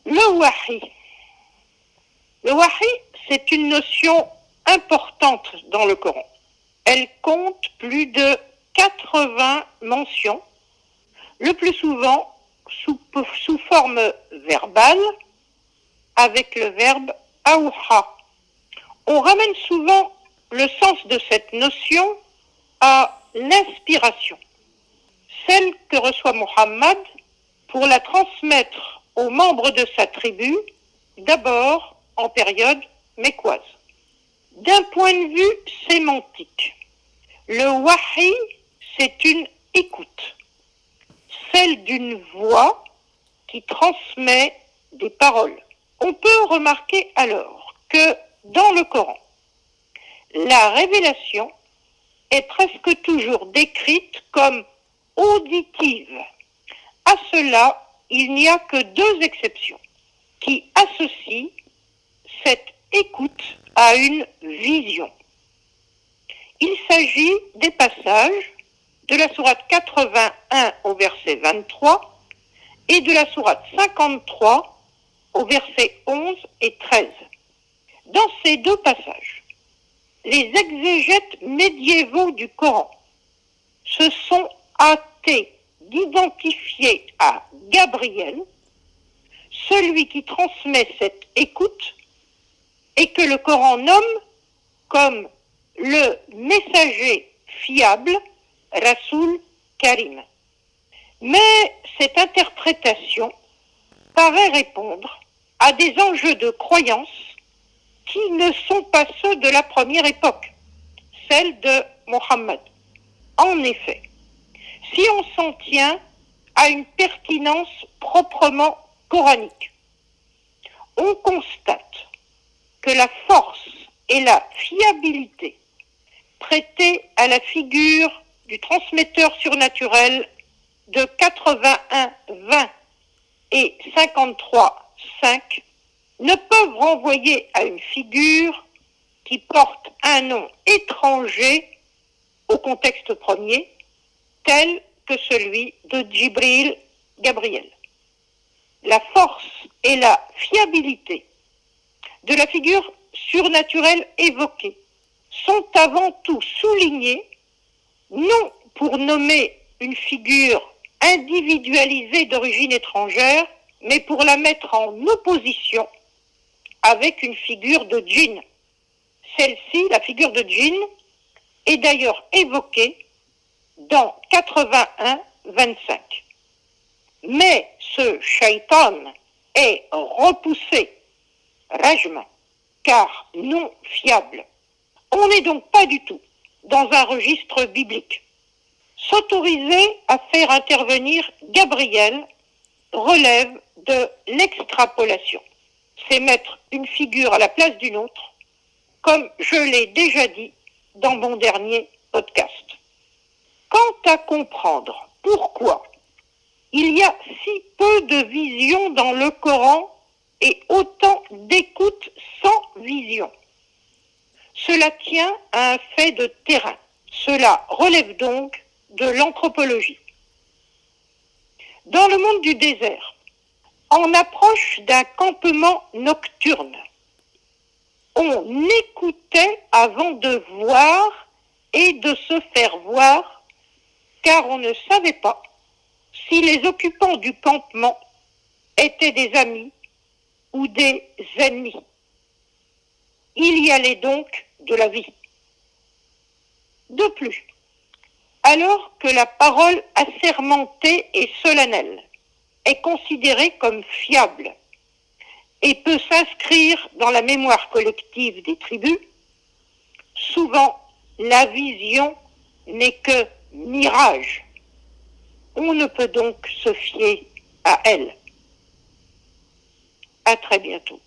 Le wahi. Le wahi, c'est une notion importante dans le Coran. Elle compte plus de 80 mentions, le plus souvent sous forme verbale, avec le verbe awha. On ramène souvent le sens de cette notion à l'inspiration, celle que reçoit Mohammed pour la transmettre aux membres de sa tribu, d'abord en période mécoise. D'un point de vue sémantique, le wahi, c'est une écoute, celle d'une voix qui transmet des paroles. On peut remarquer alors que dans le Coran, la révélation est presque toujours décrite comme auditive. À cela, il n'y a que deux exceptions qui associent cette écoute à une vision. Il s'agit des passages de la sourate 81 au verset 23 et de la sourate 53 au verset 11 et 13. Dans ces deux passages, les exégètes médiévaux du Coran se sont hâtés d'identifier à Gabriel celui qui transmet cette écoute et que le Coran nomme comme le messager fiable, Rasoul Karim. Mais cette interprétation paraît répondre à des enjeux de croyance qui ne sont pas ceux de la première époque, celle de Mohammed. En effet, si on s'en tient à une pertinence proprement coranique, on constate que la force et la fiabilité prêtées à la figure du transmetteur surnaturel de 81-20 et 53-5 ne peuvent renvoyer à une figure qui porte un nom étranger au contexte premier, tel que celui de Djibril Gabriel. La force et la fiabilité de la figure surnaturelle évoquée sont avant tout soulignées, non pour nommer une figure individualisée d'origine étrangère, mais pour la mettre en opposition avec une figure de djinn. Celle-ci, la figure de djinn, est d'ailleurs évoquée dans 81-25. Mais ce shaitan est repoussé, rajm, car non fiable. On n'est donc pas du tout dans un registre biblique. S'autoriser à faire intervenir Gabriel relève de l'extrapolation. C'est mettre une figure à la place d'une autre, comme je l'ai déjà dit dans mon dernier podcast. Quant à comprendre pourquoi il y a si peu de vision dans le Coran et autant d'écoute sans vision, cela tient à un fait de terrain. Cela relève donc de l'anthropologie. Dans le monde du désert, en approche d'un campement nocturne, on écoutait avant de voir et de se faire voir, car on ne savait pas si les occupants du campement étaient des amis ou des ennemis. Il y allait donc de la vie. De plus, alors que la parole assermentée et solennelle est considérée comme fiable et peut s'inscrire dans la mémoire collective des tribus, souvent la vision n'est que mirage. On ne peut donc se fier à elle. À très bientôt.